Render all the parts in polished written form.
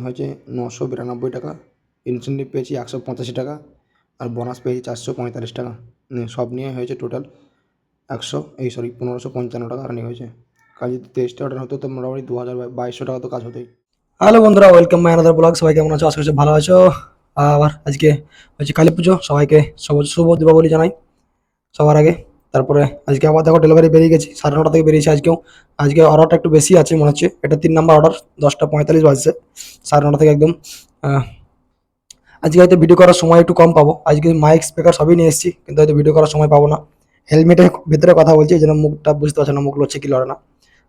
হয়েছে 992 টাকা, ইনসেন্টিভ পেয়েছি 185 টাকা, আর বোনাস পেয়েছি 445 টাকা। সব নিয়ে হয়েছে টোটাল 1555 টাকা আর্নিং হয়েছে। কাল যদি 23টা অর্ডার হতো তো মোটামুটি 2200 টাকা তো কাজ হতোই। হ্যালো বন্ধুরা, ওয়েলকাম মাই আনাদার ব্লগ। সবাই কেমন আছো? আশা করছি ভালো আছো। আবার আজকে হচ্ছে কালী পুজো, সবাইকে শুভ দীপাবলি জানাই সবার আগে। তারপরে আজকে আবার দেখো ডেলিভারি বেরিয়ে গেছি, 9:30 থেকে বেরিয়েছি আজকেও। আজকে অর্ডারটা একটু বেশি আছে মনে হচ্ছে, এটা 3 নম্বর অর্ডার। 10টা 45 বাজছে, 9:30 থেকে একদম। আজকে হয়তো ভিডিও করার সময় একটু কম পাবো। আজকে মাইক স্পিকার সবই নিয়ে এসেছি, কিন্তু হয়তো ভিডিও করার সময় পাবো না। হেলমেটের ভিতরে কথা বলছি, এই জন্য মুখটা বুঝতে পারছে না, মুখ লড়ছে কি লড়ে না।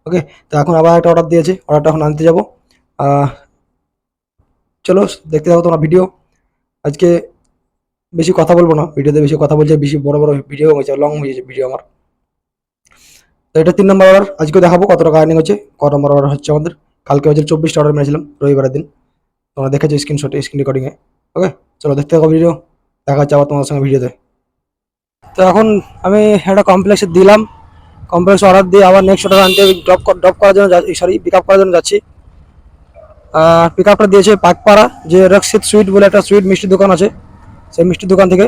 ওকে, তো এখন আবার একটা অর্ডার দিয়েছে, অর্ডারটা এখন আনতে যাবো। চলো দেখতে থাকো তোমরা ভিডিও। আজকে বেশি কথা বলবো না, ভিডিওতে বেশি কথা বলছে, বেশি বড় বড় ভিডিও হয়েছে, লং হয়েছে ভিডিও আমার। তো এটা 3 নম্বর অর্ডার, আজকে দেখাবো কত টাকা আর্নিং হচ্ছে, ক নম্বর অর্ডার হচ্ছে আমাদের। কালকে হচ্ছে 24টা অর্ডার মেরেছিলাম রবিবারের দিন, তোমরা দেখেছো স্ক্রিনশটে, স্ক্রিন রেকর্ডিংয়ে। ওকে, চলো দেখতে থাকো ভিডিও, দেখা হচ্ছে আবার তোমার সঙ্গে ভিডিওতে। তো এখন আমি একটা কমপ্লেক্সে দিলাম, কমপ্লেক্স অর্ডার দিয়ে আবার নেক্সট অর্ডার আনতে ড্রপ করার জন্য পিক আপ করার জন্য যাচ্ছি। পিক আপটা দিয়েছে পাকপাড়া, যে রক্ষিত সুইট বলে একটা সুইট মিষ্টির দোকান আছে, সেই মিষ্টির দোকান থেকে।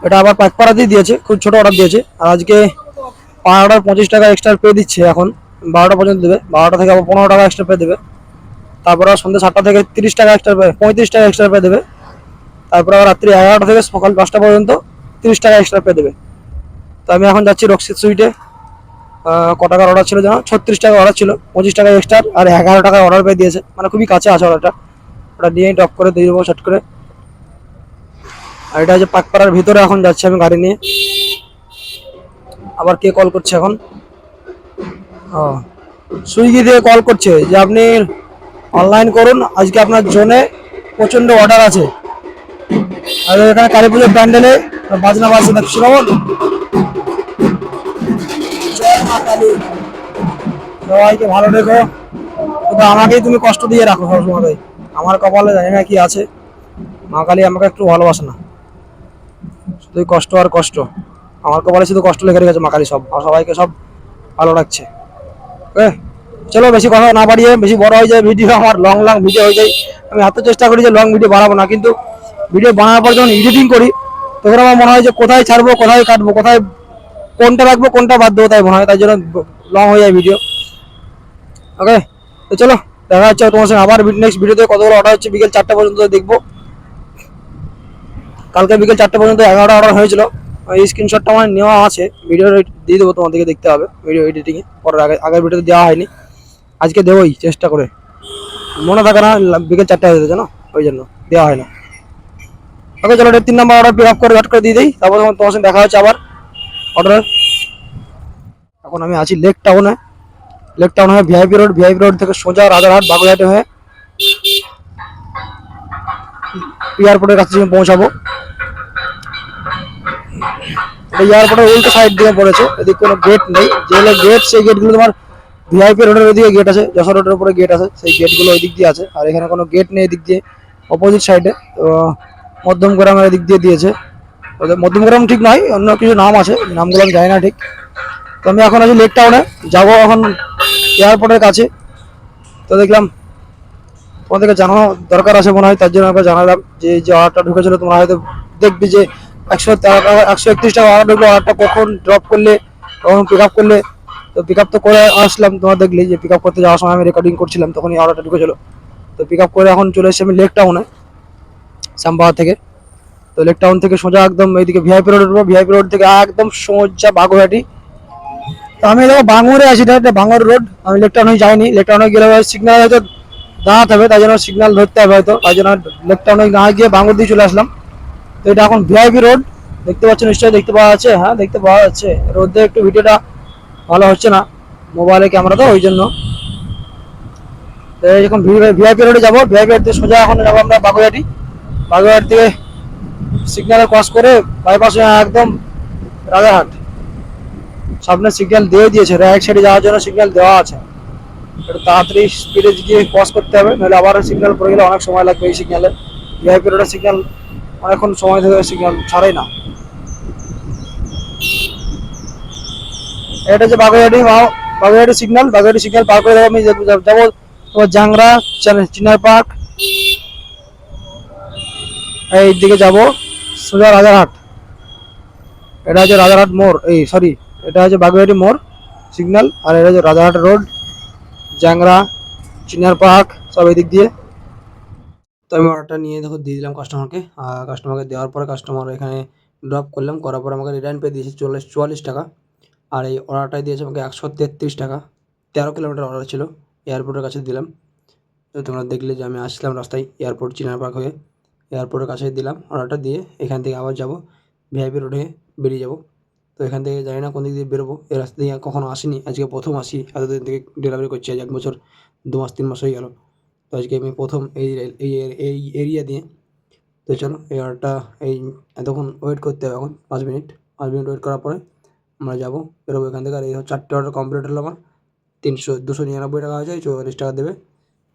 এটা আবার পাকপাড়াতেই দিয়েছে, খুব ছোটো অর্ডার দিয়েছে। আর আজকে পার অর্ডার 25 টাকা এক্সট্রা পে দিচ্ছে। এখন 12টা পর্যন্ত দেবে, 12টা থেকে আবার 15 টাকা এক্সট্রা পে দেবে। তারপর সন্ধ্যে 7টা থেকে 30 টাকা এক্সট্রা পে, 35 টাকা এক্সট্রা পে দেবে। তারপর আবার রাত্রি 11টা থেকে সকাল 10টা পর্যন্ত 30 টাকা এক্সট্রা পে দেবে। তো আমি এখন যাচ্ছি রক্ষিত সুইটে। ক টাকার অর্ডার ছিল যেন, 36 টাকা অর্ডার ছিল, 25 টাকা এক্সট্রা আর 11 টাকার অর্ডার পে দিয়েছে, মানে খুবই কাছে আছে অর্ডারটা। ওটা নিয়ে ড্রপ করে দিয়ে দেবো শর্ট করে। আর এটা হচ্ছে পাকপাড়ার ভিতরে, এখন যাচ্ছি আমি গাড়ি নিয়ে। আবার কে কল করছে এখন? ও, সুইগি দিয়ে কল করছে যে আপনি অনলাইন করুন, আজকে আপনার জোনে প্রচণ্ড অর্ডার আছে। আর এখানে কালী পুজোর প্যান্ডেলে বাজনা বাজছে, দেখছি কেমন। সবাইকে ভালো রেখো, কিন্তু আমাকেই তুমি কষ্ট দিয়ে রাখো সবসময়। আমার কপালে জানি না কি আছে, মা কালী আমাকে একটু ভালোবাসে না, শুধুই কষ্ট আর কষ্ট। আমার কপালে শুধু কষ্ট লেগে রেখেছে মা কালী, সব আর সবাইকে সব ভালো রাখছে। ওকে, চলো বেশি কথা না বাড়িয়ে, বেশি বড় হয়ে যায় ভিডিও, আমার লং ভিডিও হয়ে যায়। আমি এত চেষ্টা করি যে লং ভিডিও বানাবো না, কিন্তু ভিডিও বানানোর পর যখন এডিটিং করি তখন আমার মনে হয় যে কোথায় ছাড়বো, কোথায় কাটবো, কোথায় কোনটা রাখবো, কোনটা বাদ দেবো, তাই মনে হয়, তাই জন্য লং হয়ে যায় ভিডিও। ওকে, তো চলো দেখা যাচ্ছে তোমার সঙ্গে আবার নেক্সট ভিডিওতে। কতগুলো অর্ডার হচ্ছে বিকেল 4টা পর্যন্ত দেখবো। কালকে বিকেল 4টা পর্যন্ত 11টা অর্ডার হয়েছিল, ওই স্ক্রিনশটটা আমার নেওয়া আছে, ভিডিও দিয়ে দেবো তোমাদেরকে, দেখতে হবে ভিডিও এডিটিংয়ে। পরের আগের ভিডিওতে দেওয়া হয়নি, আজকে দেবোই চেষ্টা করে। মনে থাকে না বিকেল 4টা হয়ে যেত না, ওই জন্য দেওয়া হয় না। ওকে চলো, 3 নম্বর অর্ডার পিক আপ করে কাট করে দিয়ে দিই, তারপর তোমার সঙ্গে দেখা হচ্ছে আবার অর্ডার। এখন আমি আছি লেক টাউনে। লেক টাউন হয়ে ভিআইপি রোড থেকে সোজা রাজারহাট বাগুইহাটে হয়ে এয়ারপোর্টের কাছে পৌঁছাবো। এয়ারপোর্টের উল্টো সাইড দিয়ে পড়েছে, এদিকে কোনো গেট নেই। যেগুলো গেট, সেই গেটগুলো তোমার ভিআইপি রোডের ওইদিকে গেট আছে, যশোর রোডের উপরে গেট আছে, সেই গেটগুলো ওই দিক দিয়ে আছে। আর এখানে কোনো গেট নেই এদিক দিয়ে, অপোজিট সাইডে। তো মধ্যমগ্রামের এদিক দিয়ে দিয়েছে, মধ্যমগ্রাম ঠিক নয়, অন্য কিছু নাম আছে, নামগুলো আমি জানি না ঠিক। তো আমি এখন আছি লেক টাউনে, যাবো এখন এয়ারপোর্টের কাছে। তো দেখলাম তোমাদেরকে জানানো দরকার আছে মনে হয়, তার জন্য আমরা জানালাম যে যে অর্ডারটা ঢুকেছিল, তোমরা হয়তো দেখবি যে 131 টাকা অর্ডার ঢুকলো, অর্ডারটা কখন ড্রপ করলে, কখন পিক আপ করলে। তো পিক আপ তো করে আসলাম, তোমরা দেখলি যে পিক আপ করতে যাওয়ার সময় আমি রেকর্ডিং করছিলাম, তখনই অর্ডারটা ঢুকেছিল। তো পিক আপ করে এখন চলে এসেছি আমি লেক টাউনে, শ্যামবাজার থেকে। তো লেক টাউন থেকে সোজা একদম এইদিকে ভিআইপি রোড উঠবো, ভিআইপি রোড থেকে একদম সোজা বাগুইহাটি। তো আমি দেখো ভাঙুরে আছি, এটা ভাঙুর রোড। আমি লেক টাউনে যাইনি, লেক টাউনে গেলে সিগন্যাল হয়তো দাঁড়াতে হবে, তাই জন্য সিগন্যাল ধরতে হবে হয়তো, তাই জন্য লেক টাউনে না গিয়ে ভাঙুর দিয়ে চলে আসলাম। তো এটা এখন ভিআইপি রোড, দেখতে পাচ্ছ নিশ্চয়ই, দেখতে পাওয়া যাচ্ছে, হ্যাঁ দেখতে পাওয়া যাচ্ছে। রোদে একটু ভিডিওটা ভালো হচ্ছে না, মোবাইলে ক্যামেরা তো, ওই জন্য। তো যখন ভিআইপি রোডে যাবো, ভিআইপি রোড থেকে সোজা এখন যাবো আমরা বাগুইহাটি। বাগুইহাট থেকে সিগন্যাল ক্রস করে বাইপাস একদম রাজারহাট। সামনে সিগন্যাল দিয়ে দিয়েছে, রাইট সাইডে যাওয়ার জন্য সিগন্যাল দেওয়া আছে। একটু তাড়াতাড়ি স্পিডে গিয়ে ক্রস করতে হবে, নাহলে আবার সিগন্যাল পড়ে গেলে অনেক সময় লাগবে এই সিগন্যালে। ভিআইপি রোডের সিগন্যাল অনেকক্ষণ সময় ধরে সিগন্যাল ছাড়াই না। এটা হচ্ছে বাগুইহাটি সিগন্যাল। বাগুইহাটি সিগন্যাল পার করে আমি যাবো তোমার জাংরা, চিনার পার্ক, এই দিকে যাব সোজা রাজারহাট। এটা হচ্ছে রাজারহাট মোড়, এই সরি, এটা হচ্ছে বাগুইআটি মোড় সিগন্যাল, আর এটা হচ্ছে রাজারহাট রোড, জাংরা, চিনার পার্ক সব এই দিক দিয়ে। তো আমি অর্ডারটা নিয়ে দেখো দিয়ে দিলাম কাস্টমারকে, আর কাস্টমারকে দেওয়ার পরে কাস্টমার এখানে ড্রপ করলাম, করার পর আমাকে রিটার্ন পে দিয়েছে 44 টাকা। আর এই অর্ডারটাই দিয়েছে আমাকে 133 টাকা। 13 কিলোমিটার অর্ডার ছিল, এয়ারপোর্টের কাছে দিলাম। তো তোমরা দেখলে যে আমি আসলাম রাস্তায় এয়ারপোর্ট চিনার পার্ক হয়ে, এয়ারপোর্টের কাছে দিলাম অর্ডারটা দিয়ে এখান থেকে আবার যাব ভিআইপি রোডে বেরিয়ে যাব। তো এখান থেকে জানি না কোন দিক দিয়ে বেরোবো, এই রাস্তা দিয়ে কখনো আসিনি, আজকে প্রথম আসি, এতদিন থেকে ডেলিভারি করছি, আজ 1 বছর 2 মাস 3 মাস হয়ে গেল। তো আজকে আমি প্রথম এই এরিয়া দিয়ে। তো চলো এই অর্ডারটা এই এতক্ষণ ওয়েট করতে হবে, এখন 5 মিনিট, 5 মিনিট ওয়েট করার পরে আমরা যাবো, বেরোবো এখান থেকে। আর এই 4টে অর্ডার কমপ্লিট হলো আমার, 299 টাকা হয়েছে, 44 টাকা দেবে,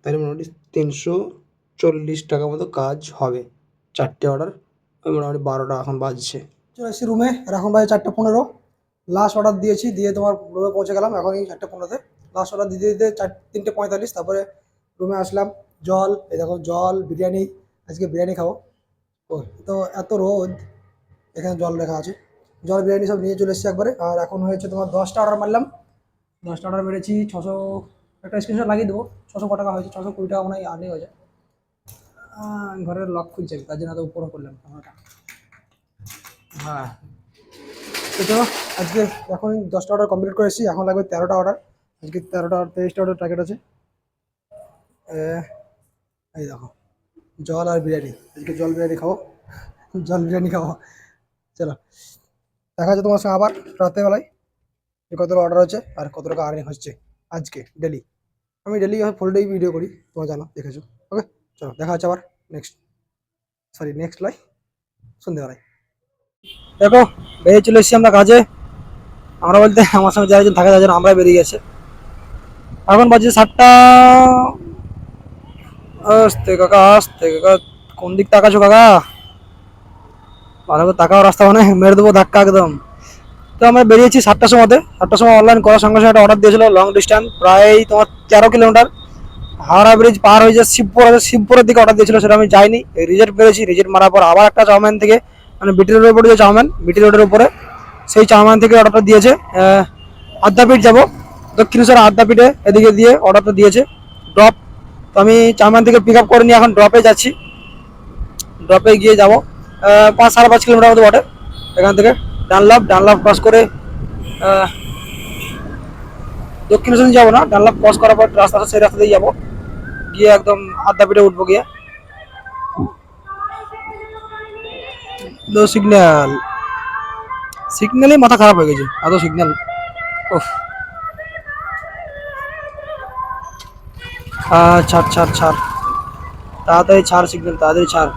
তাহলে মোটামুটি 340 টাকা মতো কাজ হবে। 4টে অর্ডার, ওই মোটামুটি 12টা এখন বাজছে। চলে এসেছি রুমে, আর এখন বাজে 4:15। লাস্ট অর্ডার দিয়েছি, দিয়ে তোমার রুমে পৌঁছে গেলাম এখন এই 4:15-তে। লাস্ট অর্ডার দিতে দিতে 3:45, তারপরে রুমে আসলাম। জল, এই দেখো জল, বিরিয়ানি, আজকে বিরিয়ানি খাবো। ও তো এত রোদ, এখানে জল লেখা আছে, জল বিরিয়ানি সব নিয়ে চলে এসেছি একবারে। আর এখন হয়েছে তোমার 10টা অর্ডার মারলাম, 10টা অর্ডার মেরেছি 600, একটা স্ক্রিনশট লাগিয়ে দেবো, 600 ক টাকা হয়েছে, 620 টাকা মনে হয় আর্নিং হয়েছে। ঘরের লক খুলছে, তার জন্য এত উপরে করলাম ক্যামেরাটা। হ্যাঁ, তো চলো আজকে এখন 10টা অর্ডার কমপ্লিট করে এসেছি, এখন লাগবে 13টা অর্ডার। আজকে 13টা 23টা অর্ডার টার্গেট আছে। এই দেখো জল আর বিরিয়ানি, আজকে জল বিরিয়ানি খাবো, জল বিরিয়ানি খাবো। চলো দেখা যাচ্ছে তোমার সঙ্গে আবার রাত্রেবেলায়, যে কত অর্ডার হচ্ছে আর কত টাকা আর্নিং হচ্ছে আজকে ডেলি। আমি ডেলি ফুল ডে ভিডিও করি, তোমরা জানো, দেখেছো। ওকে চলো দেখা হচ্ছে আবার নেক্সট লাই সন্ধ্যেবেলায়। দেখো বেরিয়ে চলে এসেছি আমরা কাজে, আমরা বলতে আমার সঙ্গে যারা থাকে তার জন্য আমরা বেরিয়ে গেছে। এখন বাজে 7টা। আস্তে কাকা, আস্তে কাকা, কোন দিক তাকাছো কাকা? ভালো করে তাকাও, রাস্তা মানে মেরে দেবো ধাক্কা একদম। তো আমরা বেরিয়েছি 7টার সময়তে। 7টার সময় অনলাইন করার সঙ্গে সঙ্গে একটা অর্ডার দিয়েছিল লং ডিস্টেন্স, প্রায় তোমার 13 কিলোমিটার, হাওড়া ব্রিজ পার হয়ে যে শিবপুর আছে, শিবপুরের দিকে অর্ডার দিয়েছিল, সেটা আমি যাইনি, রিজেক্ট মেরেছি। রিজেক্ট মারার পর আবার একটা চাউমিন থেকে, মানে বিটি রোডের উপরে যে চাউমিন, বিটি রোডের উপরে সেই চাউমিন থেকে অর্ডারটা দিয়েছে। আদ্যাপীঠ যাবো, দক্ষিণেশ্বর আদ্যাপীঠে এদিকে দিয়ে অর্ডারটা দিয়েছে ড্রপ। তো আমি চাউমিন থেকে পিক আপ করে নিয়ে এখন ড্রপে যাচ্ছি, ড্রপে গিয়ে যাবো 5-5.5 কিলোমিটার মতো বটে এখান থেকে। ডানলাভ ক্রস করে দক্ষিণেশ্বর যাবো না, ডানলাভ ক্রস করার পর রাস্তাটা সেই রাস্তা দিয়ে যাবো, গিয়ে একদম আদ্যাপীঠে উঠবো গিয়ে। সিগন্যালে মাথা খারাপ হয়ে গেছে, এত সিগন্যাল। ওফ, ছাড়, তাড়াতাড়ি ছাড় সিগন্যাল, তাড়াতাড়ি ছাড়।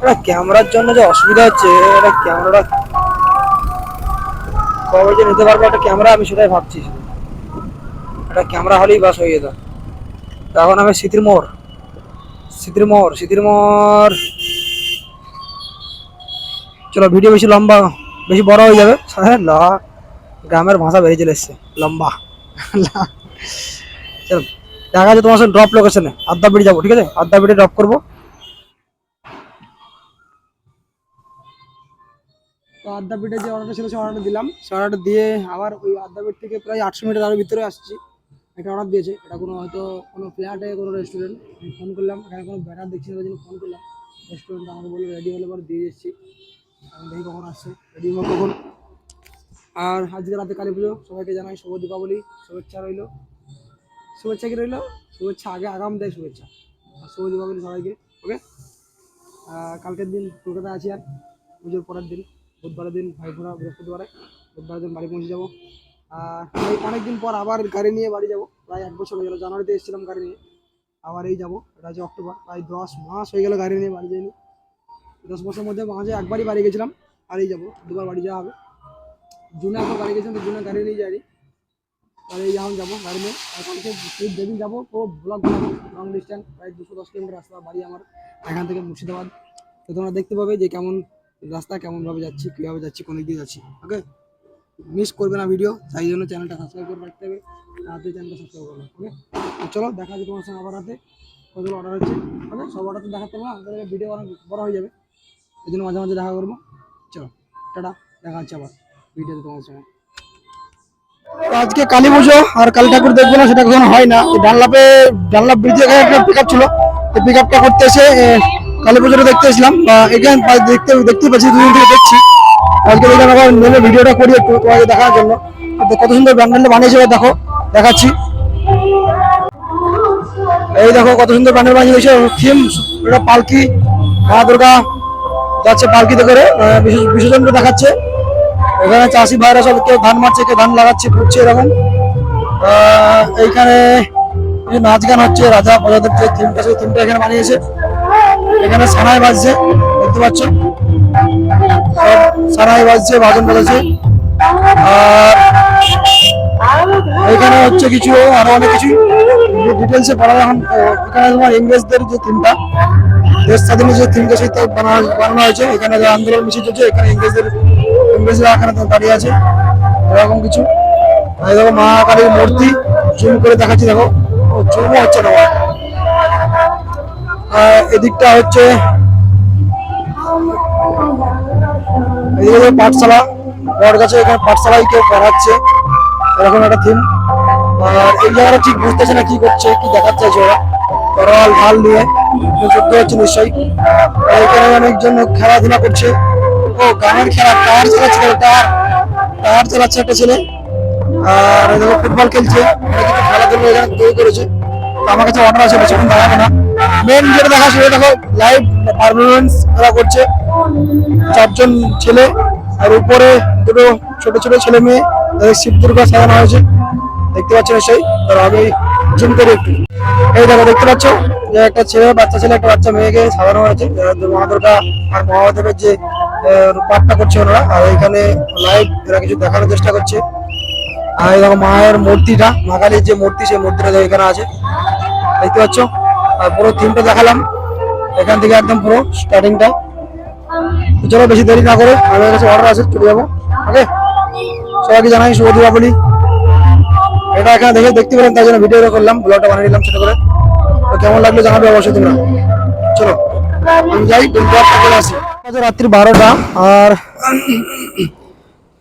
এটা ক্যামেরার জন্য যে অসুবিধা হচ্ছে, এটা ক্যামেরাটা কবে যে নিতে পারবো একটা ক্যামেরা, আমি সেটাই ভাবছি। একটা ক্যামেরা হলেই বাস হয়ে যেত। এখন আমি স্মৃতির মোড়, চলো ভিডিও বেশি লম্বা, বেশি বড় হয়ে যাবে। গ্রামের ভাষা বেরিয়ে চলে এসছে, লম্বা। চলো দেখা যাচ্ছে তোমার সঙ্গে ড্রপ লোকেশনে, আদ্যাপীঠ যাবো, ঠিক আছে, আদ্যাপীঠে ড্রপ করবো। তো আদ্যাপীঠে যে অর্ডারটা ছিল, সেই অর্ডারটা দিলাম, সেই অর্ডারটা দিয়ে আবার ওই আদ্যাপীঠ থেকে প্রায় 800 মিটার আরও ভিতরে আসছি। একটা অর্ডার দিয়েছে, এটা কোনো হয়তো কোনো ফ্ল্যাটে কোনো রেস্টুরেন্ট। আমি ফোন করলাম, এখানে কোনো ব্যানার দেখছি না, ওই জন্য ফোন করলাম। রেস্টুরেন্ট আমাকে বললো রেডি হলে পরে দিয়ে এসেছি, আমি দেখি কখন আসছে, রেডি হবো কখন। আর আজকে রাতে কালী পুজো, সবাইকে জানাই শুভ দীপাবলি, শুভেচ্ছা রইলো। শুভেচ্ছা কি রইলো, শুভেচ্ছা আগে আগাম দেয় শুভেচ্ছা, আর শুভ দীপাবলি সবাইকে। ওকে, কালকের দিন কলকাতায় আছি, আর পুজোর পরের দিন বুধবারের দিন ভাইফোঁটা, বুধবারের দিন বাড়ি পৌঁছে যাবো। আর এই অনেকদিন পর আবার গাড়ি নিয়ে বাড়ি যাবো, প্রায় 1 বছর হয়ে গেলো, জানুয়ারিতে এসেছিলাম গাড়ি নিয়ে, আবার এই যাবো, এটা হচ্ছে অক্টোবর, প্রায় 10 মাস হয়ে গেলো গাড়ি নিয়ে বাড়ি যাইনি। 10 বছরের মধ্যে মাঝে একবারই বাড়ি গেছিলাম, আর এই যাবো 2বার বাড়ি যাওয়া হবে। জুনে একবার বাড়ি গেছিলাম, তো জুনে গাড়ি নিয়ে যাইনি, আর এই যখন যাবো গাড়ি নিয়ে। আর কালকে যেদিন যাবো ও ব্লগ বানাবো, লং ডিস্টেন্স প্রায় 210 কিলোমিটার রাস্তা বাড়ি আমার এখান থেকে মুর্শিদাবাদ। তো তোমরা দেখতে পাবে যে কেমন রাস্তা, কেমনভাবে যাচ্ছি, কীভাবে যাচ্ছি, কোন দিক দিয়ে যাচ্ছি। ওকে মিস করবে না ভিডিও, তাই জন্য চ্যানেলটা সাবস্ক্রাইব করে রাখতে হবে। তাড়াতাড়ি চ্যানেলটা সাবস্ক্রাইব করবে, ওকে? তো চলো দেখা হচ্ছে তোমার সঙ্গে আবার রাতে, কতগুলো অর্ডার হচ্ছে। ওকে, সব অর্ডার তো দেখাতে পারবো না, তাহলে ভিডিও অনেক বড় হয়ে যাবে। এই জন্য মাঝে মাঝে দেখা করবো। চলো টাটা, দেখা হচ্ছে আবার ভিডিওতে তোমার সঙ্গে। তো আজকে কালী পুজো আর কালী ঠাকুর দেখবো না সেটা কখনো হয় না। তো ডানলাপ ব্রিজে এখানে একটা পিক আপ ছিল, এই পিক আপটা করতে এসে কালী পুজোটা দেখতে এসেছিলাম। এখানে দেখতে পাচ্ছি, দুদিন থেকে দেখছি। আজকে দেখলাম আবার নেমে ভিডিওটা করি একটু তোমাকে দেখার জন্য। তো কত সুন্দর ব্যান্ডেলটা বানিয়েছে এবার দেখো, দেখাচ্ছি। এই দেখো কত সুন্দর ব্যান্ডেল বানিয়েছে, থিম এটা পালকি, মা দুর্গা যাচ্ছে পালকিতে করে, বিসর্জনটা দেখাচ্ছে। এখানে চাষি ভাইরা সব কেউ ধান মারছে, কেউ ধান লাগাচ্ছে, ফুটছে এরকম। এইখানে নাচ গান হচ্ছে, রাজা প্রজাদের যে থিমটা সেই থিমটা এখানে বানিয়েছে। এখানে সানাই বাজছে, দেখতে পাচ্ছ, সানাই বাজছে, বাজন বাজছে। আর এখানে হচ্ছে কিছু আরো অনেক কিছু ডিটেলসে পড়া। এখন এখানে তোমার ইংরেজদের যে থিমটা, দেশ স্বাধীনের যে থিমটা সেটা বানানো হয়েছে। এখানে যে আন্দোলন মিছিল চলছে, এখানে ইংরেজরা এখানে দাঁড়িয়ে আছে, এরকম কিছু। এই দেখো মা কালীর মূর্তি, জুম করে দেখাচ্ছি, দেখো জুমও হচ্ছে না। এদিকটা হচ্ছে এদিকে পাঠশালা, বট গাছে এখানে পাঠশালায় কেউ পড়াচ্ছে, এরকম একটা থিম। আর এই জায়গাটা ঠিক বুঝতেছে না কি করছে, কি দেখাচ্ছে ওরা, তরোয়াল ঢাল নিয়ে যুদ্ধ হচ্ছে নিশ্চয়ই। এখানে অনেকজন খেলাধুলা করছে। ও গানের খেলা, টায়ার চালাচ্ছে, টায়ার চালাচ্ছে একটা ছেলে। আর দেখো ফুটবল খেলছে, অনেক কিছু খেলাধুলা এখানে তৈরি করেছে। তো আমার কাছে অর্ডার আছে, বেশিক্ষণ দাঁড়াবে না। মেন যেটা দেখা সেটা দেখো, লাইভ পারফরমেন্স এরা করছে, 4জন ছেলে। আর উপরে দুটো ছোট ছোট ছেলে মেয়ে, তাদের শিব দুর্গা সাজানো হয়েছে, দেখতে পাচ্ছ নিশ্চয়ই। তারা আমি জুম করি একটু। এই দেখো দেখতে পাচ্ছ যে একটা ছেলে, বাচ্চা ছেলে, একটা বাচ্চা মেয়েকে সাজানো হয়েছে। মা দুর্গা আর মহাদেবের যে পাঠটা করছে ওনারা, আর এখানে লাইভ এরা কিছু দেখানোর চেষ্টা করছে। আর এই দেখো মায়ের মূর্তিটা, মা কালীর যে মূর্তি, সেই মূর্তিটা এখানে আছে, দেখতে পাচ্ছ। আর পুরো থিমটা দেখালাম এখান থেকে একদম পুরো স্টার্টিংটা। চলো বেশি দেরি না করে, আমার কাছে অর্ডার আছে, চলে যাবো। ওকে, সবাইকে জানাই শুভ দীপাবলি। এটা এখানে দেখতে পেলাম, তাই জন্য ভিডিও করলাম, ব্লগটা বানিয়ে নিলাম ছোট করে। তো কেমন লাগলো জানাবে অবশ্যই তোমরা। চলো আমি যাই, করে আসি। রাত্রি 12টা। আর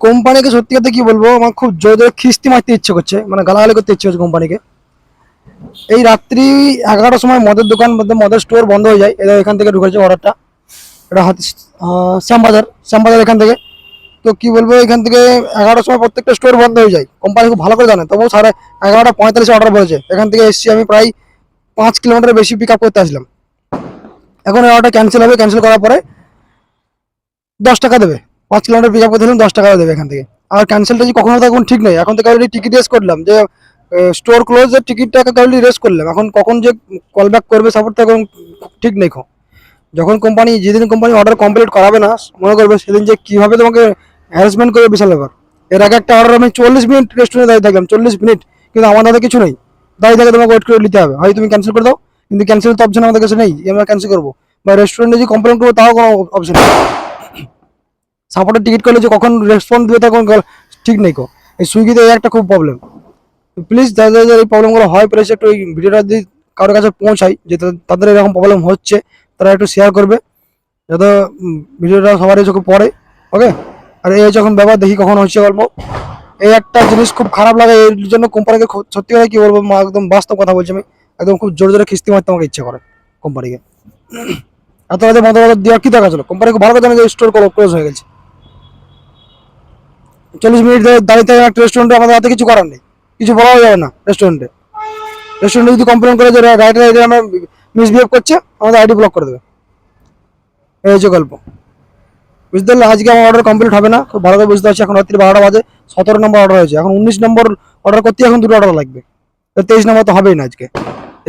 কোম্পানিকে সত্যি কথা কি বলবো, আমার খুব জোর জোরে খিস্তি মারতে ইচ্ছে করছে, মানে গালাগালি করতে ইচ্ছে হচ্ছে কোম্পানিকে। এই রাত্রি 11টার সময় মদের দোকান, মদের স্টোর বন্ধ হয়ে যায়। এখান থেকে ঢুকেছে অর্ডারটা, এটা শ্যামবাজার এখান থেকে। তো কি বলবো, এখান থেকে 11টার সময় প্রত্যেকটা স্টোর বন্ধ হয়ে যায়, কোম্পানি খুব ভালো করে জানে। তবুও 11:45 অর্ডার বলেছে। এখান থেকে এসেছি আমি প্রায় 5 কিলোমিটার বেশি পিক আপ করতে আসলাম। এখন অর্ডারটা ক্যান্সেল হবে, ক্যান্সেল করার পরে 10 টাকা দেবে। 5 কিলোমিটার পিক আপ করতে হলে 10 টাকা দেবে এখান থেকে। আর ক্যান্সেলটা যে কখনো তখন ঠিক নেই। এখন থেকে অলরেডি টিকিট রেস করলাম, যে স্টোর ক্লোজের টিকিটটাকে অলরেডি রেস করলাম। এখন কখন যে কল ব্যাক করবে সাপোর্ট, এখন ঠিক নেই। যখন কোম্পানি, যেদিন কোম্পানি অর্ডার কমপ্লিট করাবে না মনে করবে, সেদিন যে কীভাবে তোমাকে হ্যারাসমেন্ট করবে বিশাল ব্যাপার। এর আগে একটা অর্ডার আমি 40 মিনিট রেস্টুরেন্টে দাঁড়িয়ে থাকলাম, 40 মিনিট, কিন্তু আমার হাতে কিছু নেই। দাঁড়িয়ে থাকে তোমাকে ওয়েট করে নিতে হবে, হয় তুমি ক্যান্সেল করে দাও, কিন্তু ক্যান্সেল তো অপশন আমাদের কাছে নেই, আমরা ক্যান্সেল করবো। বা রেস্টুরেন্টে যদি কমপ্লেন করবো, তাও কোনো অপশন নেই। সাপোর্টের টিকিট করলে যে কখন রেসপন্স দেবে তখন ঠিক নেই। এই সুইগিতে এই একটা খুব প্রবলেম। প্লিজ যাদের এই প্রবলেমগুলো হয়, প্লিজ একটু এই ভিডিওটা যদি কারোর কাছে পৌঁছায়, যে তাদের এরকম প্রবলেম হচ্ছে, তারা একটু শেয়ার করবে, যাতে ভিডিওটা সবারই চোখে পড়ে। ওকে, আর এই যখন ব্যাপার দেখি কখন হচ্ছে গল্প, এই একটা জিনিস খুব খারাপ লাগে। এর জন্য কোম্পানিকে সত্যি কথা কি বলবো, একদম বাস্তব কথা বলছি আমি, একদম খুব জোরে জোরে খিস্তি মারতে আমাকে ইচ্ছে করে কোম্পানিকে। এত রাতে বন্ধ দেওয়ার কি দেখা ছিল, কোম্পানি খুব ভালো কথা জানে যে স্টোর ক্লোজ হয়ে গেছে। 40 মিনিট দাঁড়িয়ে থাকে একটা রেস্টুরেন্টে, আমাদের হাতে কিছু করার নেই, কিছু বলাও যাবে না। রেস্টুরেন্টে যদি কমপ্লেন করে যে রাইটার আমরা মিসবিহেভ করছে, আমাদের আইডি ব্লক করে দেবে। এই হচ্ছে গল্প, বুঝতে পারলে। আজকে আমার অর্ডার কমপ্লিট হবে না, খুব ভালো করে বুঝতে পারছি। এখন রাত্রি 12টা বাজে, 17 নম্বর অর্ডার হয়েছে, এখন 19 নম্বর অর্ডার করতে এখন 2টো অর্ডার লাগবে। 23 নম্বর তো হবেই না আজকে।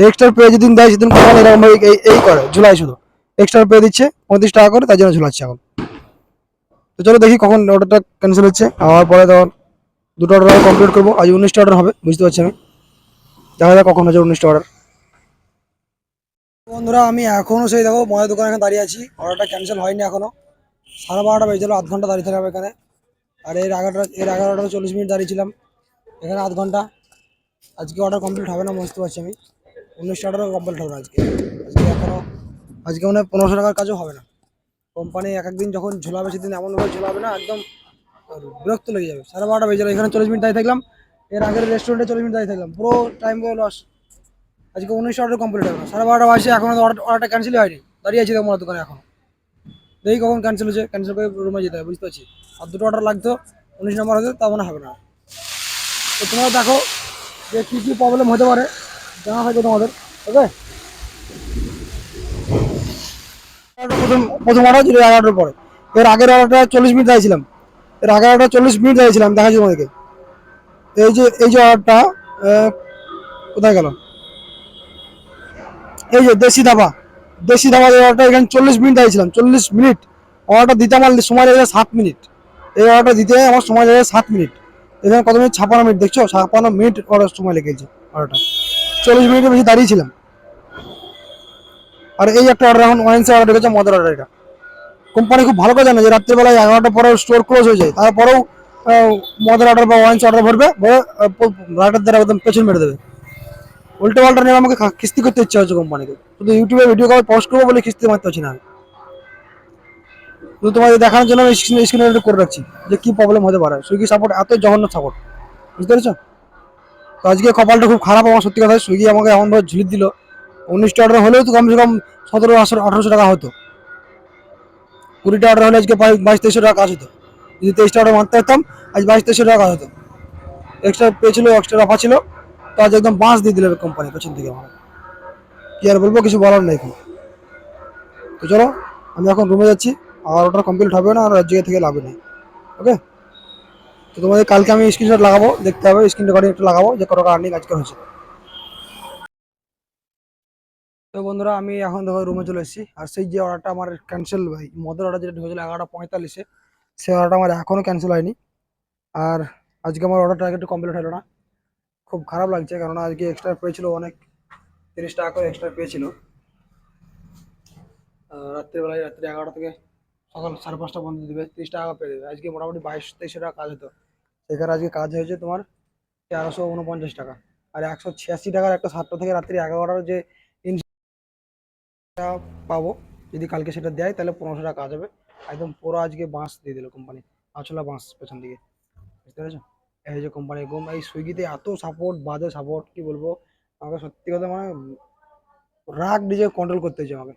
এক্সট্রা পে যেদিন দেয় সেদিন কোম্পানি এরকম এই করে ঝুলাই, শুধু এক্সট্রা পে দিচ্ছে 35 টাকা করে, তাই জন্য ঝুলাচ্ছে এখন। তো চলো দেখি কখন অর্ডারটা ক্যান্সেল হচ্ছে, হওয়ার পরে তখন 2টো অর্ডার কমপ্লিট করবো। আজ 19টা অর্ডার হবে, বুঝতে পারছি আমি। দেখা যাক কখন হচ্ছে 19টা অর্ডার। বন্ধুরা আমি এখনো সেই দেখো মদের দোকানে এখানে দাঁড়িয়ে আছি, অর্ডারটা ক্যান্সেল হয়নি এখনো। 12:30 বেজে গেল, আধ ঘন্টা দাঁড়িয়ে থাকবে এখানে। আর এর 11টা 40 মিনিট দাঁড়িয়েছিলাম, এখানে আধ ঘন্টা। আজকে অর্ডার কমপ্লিট হবে না বুঝতে পারছি আমি, 19টা অর্ডারও কমপ্লিট হবে না আজকে। আজকে মানে 1500 টাকার কাজও হবে না। কোম্পানি এক একদিন যখন ঝোলাবে সেদিন এমনভাবে ঝোলাবে না, একদম বিরক্ত লেগে যাবে। 12:30 বেজে গেল, এখানে 40 মিনিট দাঁড়িয়ে থাকলাম, এর আগের রেস্টুরেন্টে 40 মিনিট দাঁড়িয়ে থাকলাম, পুরো টাইম পুরো লস। আজকে 19টা অর্ডার কমপ্লিট হবে না, 12:30 বাজে এখনো অর্ডারটা ক্যান্সেলই হয়নি, দাঁড়িয়ে আছি তোমার দোকানে এখন। দেখি কখন ক্যান্সেল হচ্ছে, ক্যান্সেল করে রুমে যেতে হবে বুঝতে পারছি। আর দুটো অর্ডার লাগতো, 19 নম্বর হতে, তা মনে হবে না। তো তোমরা দেখো যে কী কী প্রবলেম হতে পারে, জানা থাকবে তোমাদের। ওকে, প্রথম প্রথম অর্ডার ছিল 11টার পরে, এর আগের অর্ডারটা 40 মিনিট দাঁড়িয়েছিলাম, এর আগের অর্ডার 40 মিনিট দাঁড়িয়েছিলাম, দেখাচ্ছি তোমাদেরকে। এই যে অর্ডারটা কোথায় গেল, এই যে দেশি ধাবা অর্ডারটা এখানে 40 মিনিট দাঁড়িয়েছিলাম, 40 মিনিট। অর্ডারটা দিতে আমার সময় লেগেছে 7 মিনিট, এই অর্ডারটা দিতে আমার সময় লেগেছে 7 মিনিট। এখানে কত মিনিট, 56 মিনিট, দেখছো 56 মিনিট অর্ডার সময় লেগেছে অর্ডারটা, 40 মিনিটের বেশি দাঁড়িয়েছিলাম। আর এই একটা অর্ডার এখন ওয়াইন্সের অর্ডার ঢুকেছে, মদের অর্ডার। এটা কোম্পানি খুব ভালো করে জানে যে রাত্রিবেলায় 11টার পরে স্টোর ক্লোজ হয়ে যায়, তারপরেও মদের অর্ডার বা ওয়াইন্স অর্ডার ভরবে, রাইটার দ্বারা একদম পেছন মেরে দেবে। উল্টো পাল্টা নিয়ে আমাকে কিস্তি করতে ইচ্ছা হচ্ছে কোম্পানিকে, শুধু ইউটিউবে ভিডিও কল পোস্ট করবো বলে কিস্তি মারতে পারছি না আমি। শুধু তোমাদের দেখানোর জন্য আমি স্ক্রিনে করে রাখছি যে কি প্রবলেম হতে পারে। সুইগি সাপোর্ট এত জঘন্য সাপোর্ট, বুঝতে পেরেছো? তো আজকে কপালটা খুব খারাপ আমার, সত্যি কথা। সুইগি আমাকে এমনভাবে ঝুলি দিল, 19টা অর্ডার হলেও তো কমসে কম 1700 1800 টাকা হতো। 20টা অর্ডার হলে আজকে 2200 2300 টাকা কাজ হতো। যদি 23টা অর্ডার মারতে পারতাম, আজ 2200 টাকা কাজ হতো। এক্সট্রা পেয়েছিল, এক্সট্রা অফার ছিল, তো আজ একদম বাঁশ দিয়ে দিল কোম্পানি পেছন থেকে আমার। কি আর বলবো, কিছু বলার নেই এখন। তো চলো, আমি এখন রুমে যাচ্ছি, আর অর্ডার কমপ্লিট হবে না, আর জায়গা থেকে লাভ নেই। ওকে, তো তোমাদের কালকে আমি স্ক্রিনশট লাগাবো, দেখতে হবে স্ক্রিন রেকর্ডিং একটু লাগাবো যে কত টাকা আর্নিং আজকে হয়েছে। তো বন্ধুরা, আমি এখন দেখো রুমে চলে এসেছি। আর সেই যে অর্ডারটা আমার ক্যান্সেল, ভাই মদের অর্ডার যেটা ঢুকেছিল 11:45-এ, সেই অর্ডারটা আমার এখনও ক্যান্সেল হয়নি। আর আজকে আমার অর্ডারটা একটু কমপ্লিট হলো না, খুব খারাপ লাগছে। কারণ আজকে এক্সট্রা পেয়েছিল অনেক, 30 টাকা করে এক্সট্রা পেয়েছিল। রাত্রিবেলায়, রাত্রি 11টা থেকে সকাল 5:30 পর্যন্ত দেবে, 30 টাকা পেয়ে দেবে। আজকে মোটামুটি 2200-2300 টাকা কাজ হতো, সেখানে আজকে কাজ হয়েছে তোমার 1349 টাকা। আর 186 টাকার একটা 7টা থেকে রাত্রি 11টার যে পাবো, যদি কালকে সেটা দেয় তাহলে 1500 টাকা কাজ হবে। একদম পুরো আজকে বাঁশ দিয়ে দিল কোম্পানি, আসলে বাঁশ পেছন দিকে, বুঝতে পেরেছো? এই যে কোম্পানি গম, এই সুইগিতে এত সাপোর্ট, বাজে সাপোর্ট, কি বলবো। আমাকে সত্যি কথা মানে রাগ নিজে কন্ট্রোল করতে হচ্ছে আমাকে।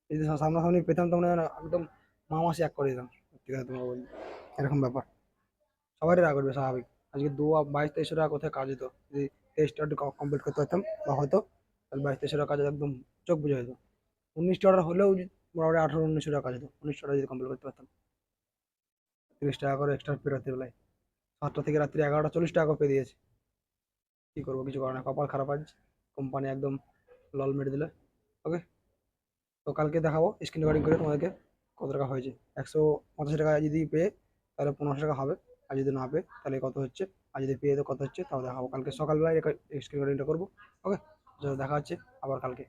যদি সামনাসামনি পেতাম তো মানে একদম মামাসি এক করে দিতাম, সত্যি কথা তোমাকে বলি। এরকম ব্যাপার, সবারই রাগ উঠবে স্বাভাবিক। আজকে 2200-2300 টাকা কোথায় কাজ হতো, যদি টেস্টটা কমপ্লিট করতে পারতাম বা হয়তো, তাহলে 2200-2300 টাকা কাজ একদম চোখ বুঝে যেত। 19টা অর্ডার হলেও মোটামুটি 1800-1900 টাকা কাজ হতো, 19টা অর্ডার যদি কমপ্লিট করতে পারতাম। 30 টাকা করে এক্সট্রা পে রাত্রিবেলায়, 7টা থেকে রাত্রি 11টা 40 টাকা করে পে দিয়েছে। কী করবো, কিছু করার না, কপাল খারাপ আজ, কোম্পানি একদম লল মেরে দিলে। ওকে, তো কালকে দেখাবো স্ক্রিন রেকর্ডিং করে তোমাদেরকে কত টাকা হয়েছে। 185 টাকা যদি পেয়ে তাহলে 1500 টাকা হবে, আর যদি না পেয়ে তাহলে কত হচ্ছে, আর যদি পেয়ে তো কত হচ্ছে তাও দেখাবো কালকে সকালবেলায় স্ক্রিন রেকর্ডিংটা করবো। ওকে, দেখা হচ্ছে আবার কালকে।